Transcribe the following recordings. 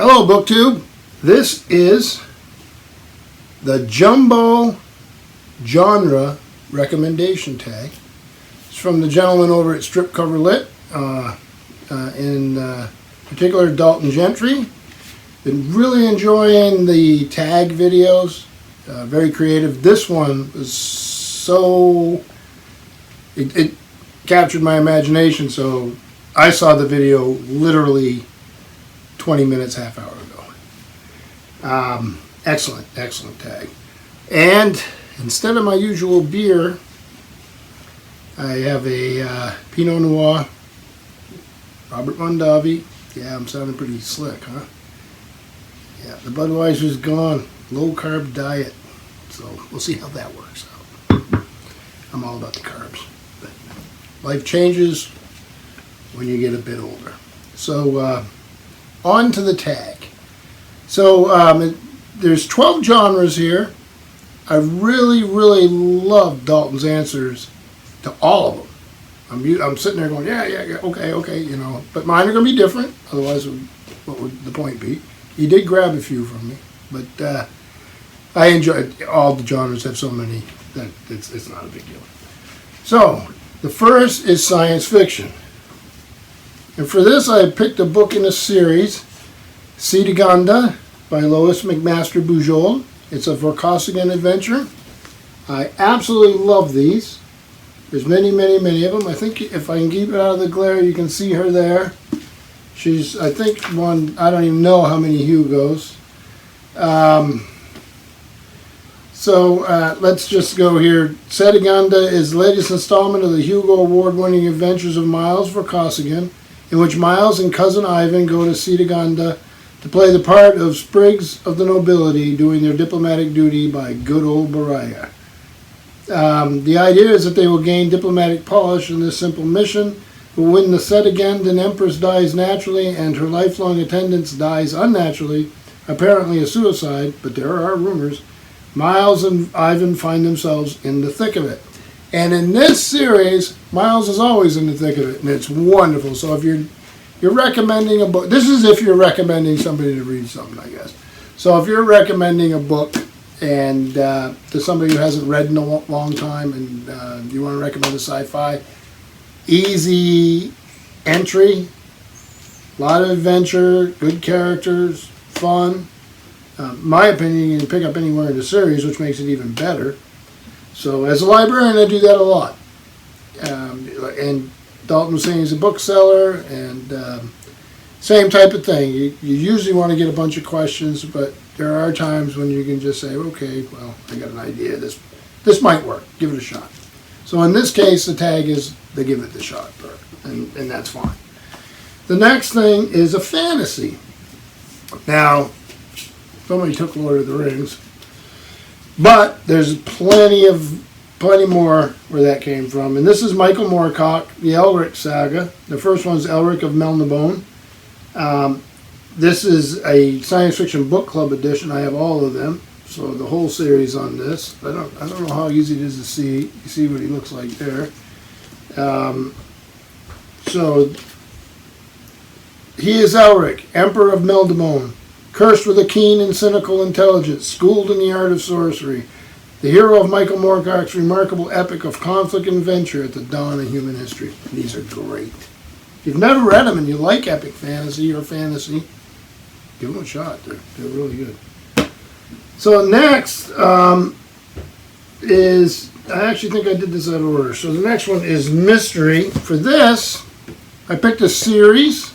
Hello, BookTube. This is the Jumbo Genre Recommendation Tag. It's from the gentleman over at Strip Cover Lit, in particular Dalton Gentry. Been really enjoying the tag videos. Very creative. This one was so... It captured my imagination, so I saw the video literally 20 minutes, half hour ago. Excellent tag. And instead of my usual beer, I have a Pinot Noir, Robert Mondavi. Yeah, I'm sounding pretty slick, huh? Yeah, the Budweiser's gone. Low carb diet. So we'll see how that works out. I'm all about the carbs. But life changes when you get a bit older. So on to the tag. So there's 12 genres here. I really love Dalton's answers to all of them. I'm sitting there going, yeah, okay, you know. But mine are going to be different. Otherwise, what would the point be? He did grab a few from me, but I enjoy all the genres. Have so many that it's not a big deal. So the first is science fiction, and for this I picked a book in a series, Cetaganda by Lois McMaster Bujold. It's a Vorkosigan adventure. I absolutely love these. There's many of them. I think if I can keep it out of the glare, you can see her there. She's, I think, one, I don't even know how many Hugos. Let's just go here. Cetaganda is the latest installment of the Hugo Award-winning adventures of Miles Vorkosigan, in which Miles and cousin Ivan go to Cetaganda to play the part of sprigs of the nobility doing their diplomatic duty by good old Bariah. The idea is that they will gain diplomatic polish in this simple mission, but when the Cetagandan Empress dies naturally and her lifelong attendant dies unnaturally, apparently a suicide, but there are rumors, Miles and Ivan find themselves in the thick of it. And in this series, Miles is always in the thick of it, and it's wonderful. So if you're recommending a book, this is if you're recommending somebody to read something, I guess. So if you're recommending a book and to somebody who hasn't read in a long time and you want to recommend a sci-fi, easy entry, a lot of adventure, good characters, fun. My opinion, you can pick up anywhere in the series, which makes it even better. So as a librarian, I do that a lot. And Dalton was saying he's a bookseller, and same type of thing. You usually want to get a bunch of questions, but there are times when you can just say, okay, well, I got an idea. This might work. Give it a shot. So in this case, the tag is they give it the shot, and that's fine. The next thing is a fantasy. Now, somebody took Lord of the Rings, but there's plenty more where that came from. And this is Michael Moorcock, the Elric saga. The first one's Elric of Melniboné. This is a science fiction book club edition. I have all of them, so the whole series on this. I don't know how easy it is to see. You see what he looks like there. So he is Elric, Emperor of Melniboné, cursed with a keen and cynical intelligence, schooled in the art of sorcery, the hero of Michael Moorcock's remarkable epic of conflict and adventure at the dawn of human history. These are great. If you've never read them and you like epic fantasy or fantasy, give them a shot. They're really good. So next is, I actually think I did this out of order. So the next one is mystery. For this, I picked a series.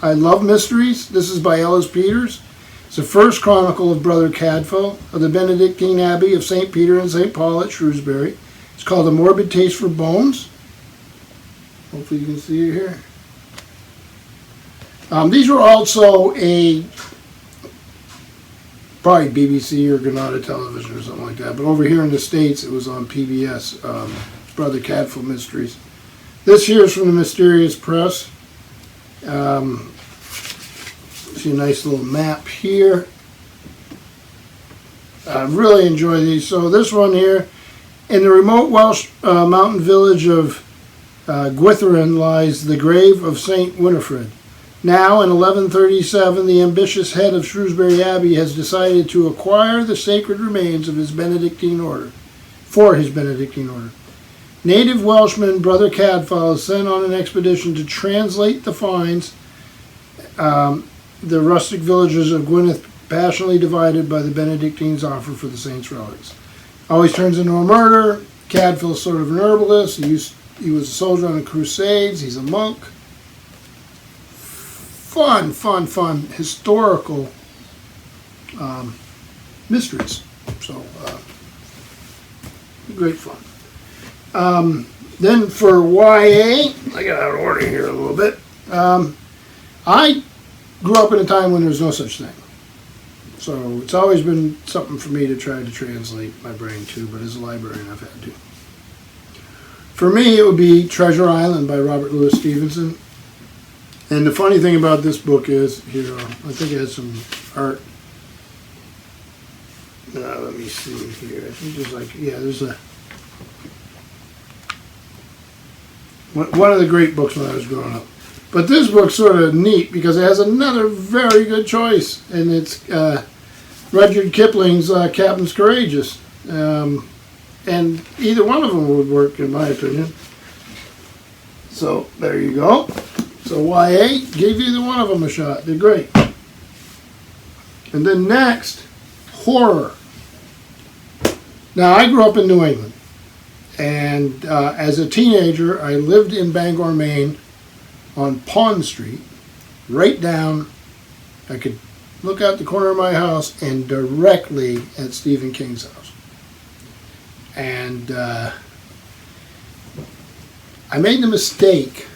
I love mysteries. This is by Ellis Peters. It's the first chronicle of Brother Cadfael of the Benedictine Abbey of St. Peter and St. Paul at Shrewsbury. It's called A Morbid Taste for Bones. Hopefully you can see it here. These were also probably BBC or Granada Television or something like that, but over here in the States it was on PBS, Brother Cadfael Mysteries. This here is from the Mysterious Press. See a nice little map here. I really enjoy these. So this one here, in the remote Welsh mountain village of Gwytherin lies the grave of Saint Winifred. Now, in 1137, the ambitious head of Shrewsbury Abbey has decided to acquire the sacred remains of his Benedictine order, for his Benedictine order. Native Welshman Brother Cadfael is sent on an expedition to translate the finds. The rustic villagers of Gwynedd passionately divided by the Benedictines' offer for the saint's relics. Always turns into a murder. Cadfael's sort of an herbalist. He was a soldier on the Crusades. He's a monk. Fun historical mysteries. So, great fun. Then for YA, I got out of order here a little bit. I grew up in a time when there was no such thing. So it's always been something for me to try to translate my brain to, but as a librarian I've had to. For me, it would be Treasure Island by Robert Louis Stevenson. And the funny thing about this book is, here, I think it has some art. Let me see here. I think there's there's a... One of the great books when I was growing up. But this book's sort of neat because it has another very good choice. And it's Rudyard Kipling's Captain's Courageous. And either one of them would work, in my opinion. So, there you go. So, YA, gave either one of them a shot. They're great. And then next, horror. Now, I grew up in New England. And as a teenager, I lived in Bangor, Maine, on Pond Street, right down. I could look out the corner of my house and directly at Stephen King's house. And I made the mistake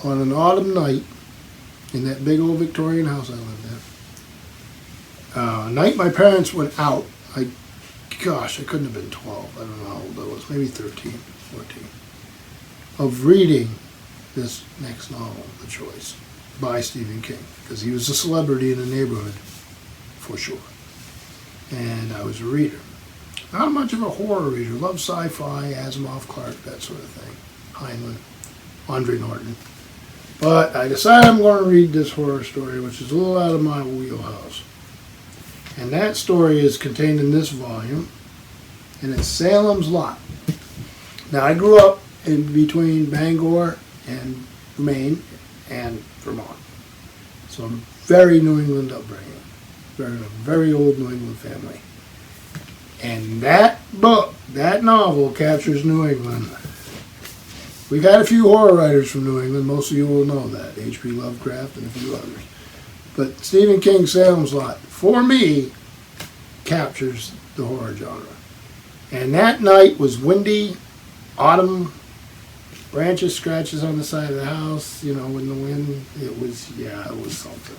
on an autumn night in that big old Victorian house I lived in. A night my parents went out. I couldn't have been 12. I don't know how old I was. Maybe 13, 14. Of reading this next novel, The Choice, by Stephen King. Because he was a celebrity in the neighborhood, for sure. And I was a reader. Not much of a horror reader. Love sci-fi, Asimov, Clarke, that sort of thing. Heinlein, Andre Norton. But I decided I'm going to read this horror story, which is a little out of my wheelhouse. And that story is contained in this volume, and it's Salem's Lot. Now, I grew up in between Bangor and Maine and Vermont. So I'm very New England upbringing. Very old New England family. And that book, that novel, captures New England. We've had a few horror writers from New England. Most of you will know that. H.P. Lovecraft and a few others. But Stephen King's Salem's Lot, for me, captures the horror genre. And that night was windy, autumn, branches, scratches on the side of the house, in the wind. It was something.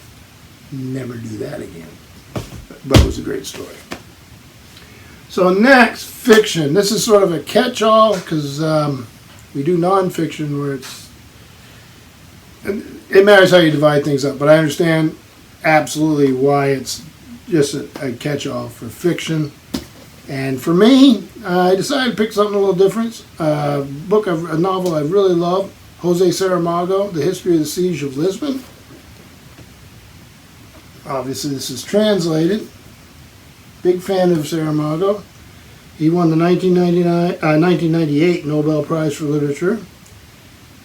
Never do that again. But it was a great story. So next, fiction. This is sort of a catch-all because we do nonfiction where it matters how you divide things up, but I understand absolutely why it's just a catch-all for fiction. And for me, I decided to pick something a little different. A novel I really love, Jose Saramago, The History of the Siege of Lisbon. Obviously, this is translated. Big fan of Saramago. He won the 1998 Nobel Prize for Literature.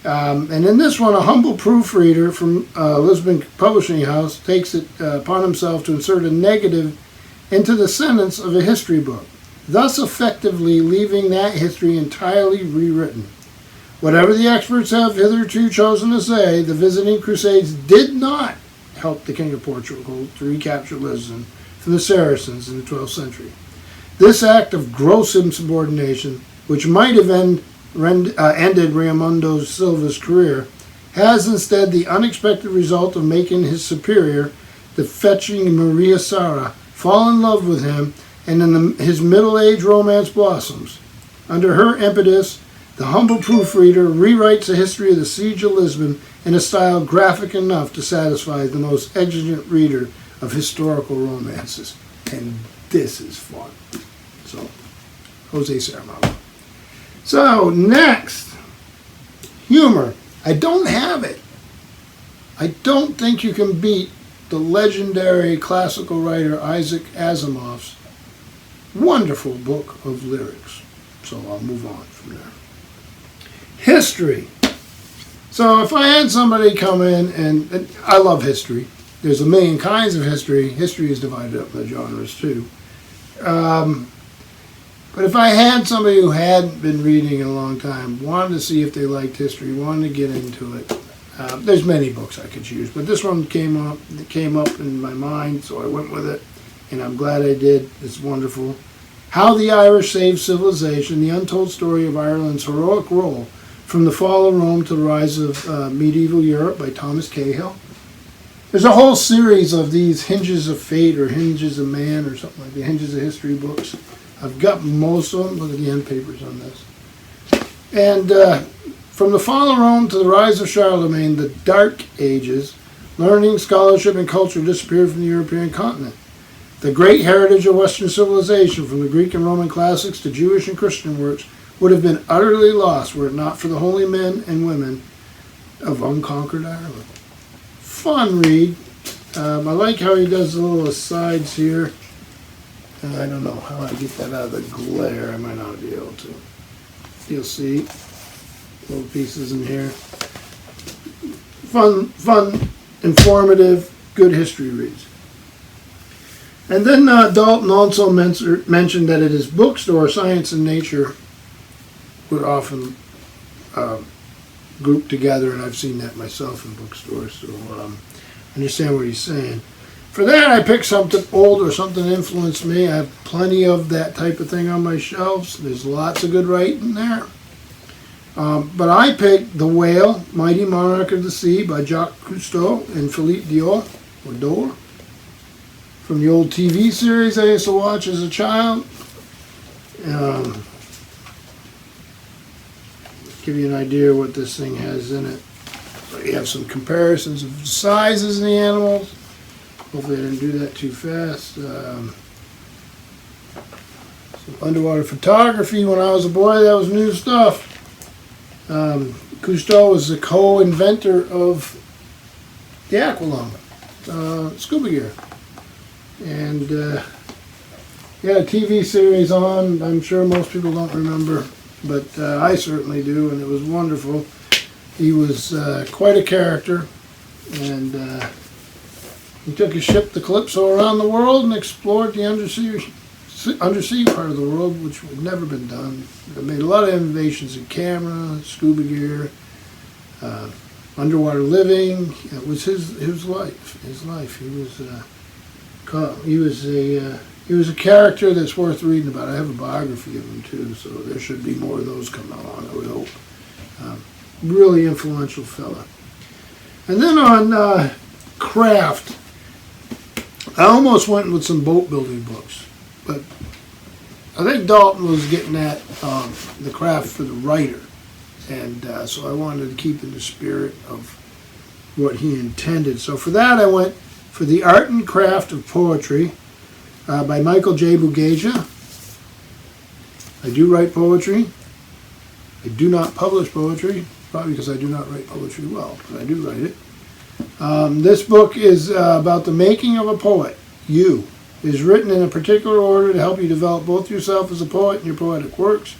And in this one, a humble proofreader from Lisbon Publishing House takes it upon himself to insert a negative into the sentence of a history book, thus effectively leaving that history entirely rewritten. Whatever the experts have hitherto chosen to say, the visiting Crusades did not help the King of Portugal to recapture Lisbon from the Saracens in the 12th century. This act of gross insubordination, which might have ended Raimundo Silva's career, has instead the unexpected result of making his superior, the fetching Maria Sara, fall in love with him, and in his middle-age romance blossoms. Under her impetus, the humble proofreader rewrites the history of the Siege of Lisbon in a style graphic enough to satisfy the most exigent reader of historical romances. And this is fun. So, Jose Saramago. So, next, humor. I don't have it. I don't think you can beat the legendary classical writer Isaac Asimov's wonderful book of lyrics. So I'll move on from there. History. So if I had somebody come in, and I love history. There's a million kinds of history. History is divided up into genres too. But if I had somebody who hadn't been reading in a long time, wanted to see if they liked history, wanted to get into it, there's many books I could choose, but this one came up in my mind, so I went with it, and I'm glad I did. It's wonderful. How the Irish Saved Civilization, the untold story of Ireland's heroic role from the fall of Rome to the rise of medieval Europe by Thomas Cahill. There's a whole series of these Hinges of Fate or Hinges of Man or something like that, Hinges of History books. I've got most of them. Look at the end papers on this. And from the fall of Rome to the rise of Charlemagne, the Dark Ages, learning, scholarship, and culture disappeared from the European continent. The great heritage of Western civilization, from the Greek and Roman classics to Jewish and Christian works, would have been utterly lost were it not for the holy men and women of unconquered Ireland. Fun read. I like how he does the little asides here. I don't know how I get that out of the glare. I might not be able to. You'll see little pieces in here. Fun, informative, good history reads. And then Dalton also mentioned that at his bookstore, Science and Nature would often group together, and I've seen that myself in bookstores, so I understand what he's saying. For that, I picked something old or something that influenced me. I have plenty of that type of thing on my shelves. There's lots of good writing there. But I picked The Whale, Mighty Monarch of the Sea by Jacques Cousteau and Philippe Dior, from the old TV series I used to watch as a child. Give you an idea what this thing has in it. So you have some comparisons of sizes of the animals. Hopefully I didn't do that too fast. Some underwater photography. When I was a boy, that was new stuff. Cousteau was the co-inventor of the Aqualung, scuba gear. And he had a TV series on. I'm sure most people don't remember, but I certainly do, and it was wonderful. He was quite a character, and he took his ship, the Calypso, around the world and explored the undersea part of the world, which had never been done. They made a lot of innovations in camera, scuba gear, underwater living. It was his life. He was a character that's worth reading about. I have a biography of him too, so there should be more of those coming along, I would hope. Really influential fella. And then on craft, I almost went with some boat building books, but I think Dalton was getting at the craft for the writer, and so I wanted to keep in the spirit of what he intended. So for that, I went for The Art and Craft of Poetry by Michael J. Bugeja. I do write poetry. I do not publish poetry, probably because I do not write poetry well, but I do write it. This book is about the making of a poet. You. It is written in a particular order to help you develop both yourself as a poet and your poetic works.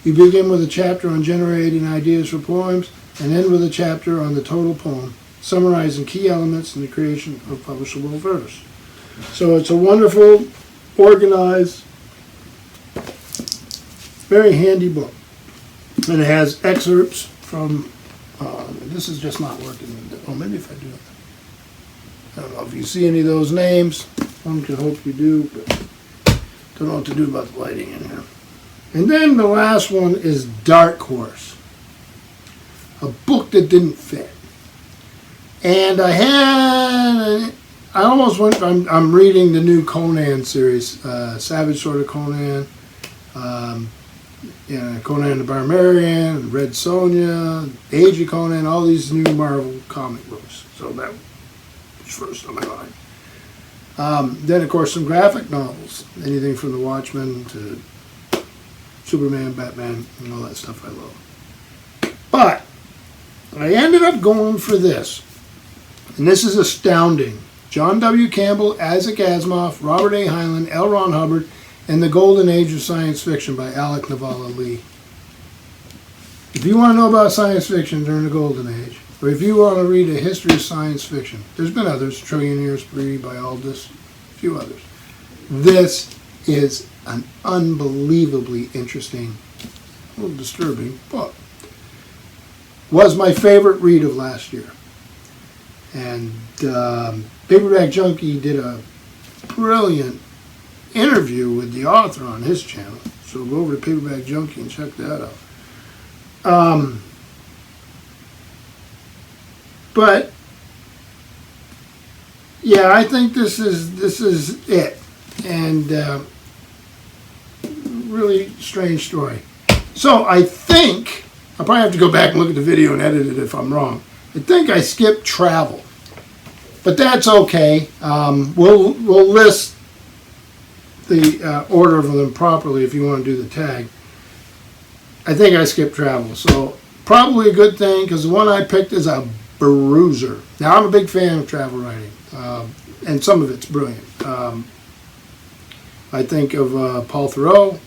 You begin with a chapter on generating ideas for poems and end with a chapter on the total poem, summarizing key elements in the creation of publishable verse. So it's a wonderful, organized, very handy book. And it has excerpts from, this is just not working. Oh, maybe if I do it. I don't know if you see any of those names. One could hope you do, but don't know what to do about the lighting in here. And then the last one is Dark Horse, a book that didn't fit. And I'm reading the new Conan series, Savage Sword of Conan, Conan the Barbarian, Red Sonja, Age of Conan, all these new Marvel comic books. So that was first on my mind. Then, of course, some graphic novels, anything from The Watchmen to Superman, Batman, and all that stuff I love. But I ended up going for this. And this is astounding. John W. Campbell, Isaac Asimov, Robert A. Heinlein, L. Ron Hubbard, and the Golden Age of Science Fiction by Alec Navala Lee. If you want to know about science fiction during the Golden Age, or if you want to read a history of science fiction, there's been others, Trillion Years Spree by Aldous, a few others. This is an unbelievably interesting, a little disturbing book. Was my favorite read of last year. And Paperback Junky did a brilliant interview with the author on his channel. So go over to Paperback Junky and check that out. But yeah, I think this is it, and really strange story. So I think I'll probably have to go back and look at the video and edit it if I'm wrong. I think I skipped travel, but that's okay. We'll list the order of them properly if you want to do the tag. I think I skipped travel, so probably a good thing because the one I picked is a bruiser. Now, I'm a big fan of travel writing, and some of it's brilliant. I think of Paul Theroux.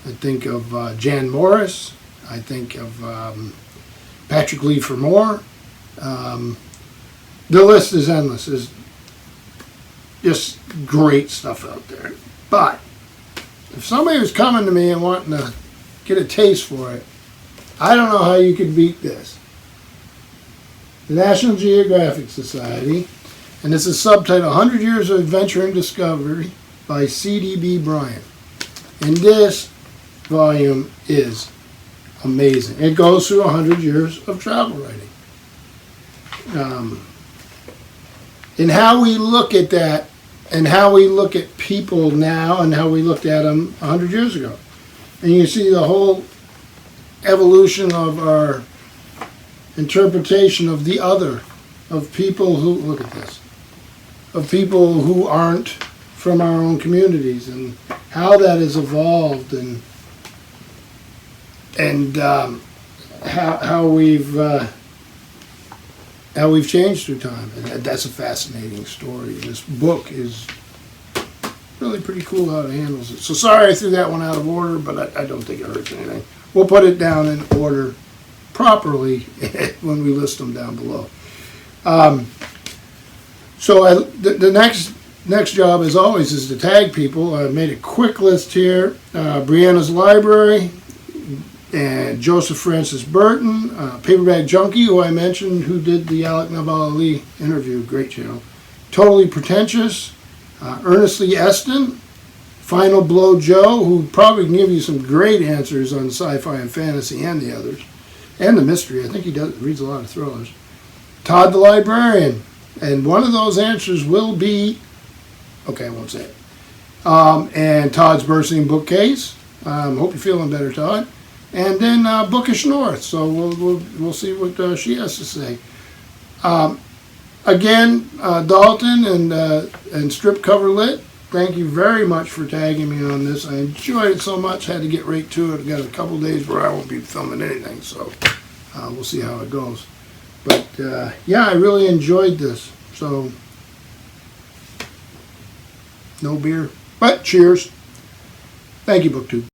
I think of Jan Morris. I think of Patrick Lee Fermor. The list is endless. There's just great stuff out there. But if somebody was coming to me and wanting to get a taste for it, I don't know how you could beat this. The National Geographic Society, and this is subtitled 100 Years of Adventure and Discovery by C.D.B. Bryant. And this volume is amazing. It goes through 100 years of travel writing. And how we look at that, and how we look at people now, and how we looked at them 100 years ago. And you see the whole evolution of our interpretation of the other, of people who, look at this, of people who aren't from our own communities, and how that has evolved, and how we've changed through time. And that's a fascinating story. This book is really pretty cool how it handles it. So sorry I threw that one out of order, but I don't think it hurts anything. We'll put it down in order properly when we list them down below. So the next job, as always, is to tag people. I made a quick list here. Brianna's Library, and Joseph Francis Burton, Paperback Junky, who I mentioned, who did the Alec Navala Lee interview, great channel. Totally Pretentious, Earnestly Eston, Final Blow Joe, who probably can give you some great answers on sci-fi and fantasy and the others, and the mystery. I think he reads a lot of thrillers. Tod the Librarian, and one of those answers will be, okay, I won't say it. And Todd's Bursting Bookcase. Hope you're feeling better, Todd. And then Bookish North. So we'll see what she has to say. Again, Dalton and Strip Cover Lit, thank you very much for tagging me on this. I enjoyed it so much, had to get right to it. I've got a couple days where I won't be filming anything, so we'll see how it goes. But yeah, I really enjoyed this. So, no beer, but cheers. Thank you, BookTube.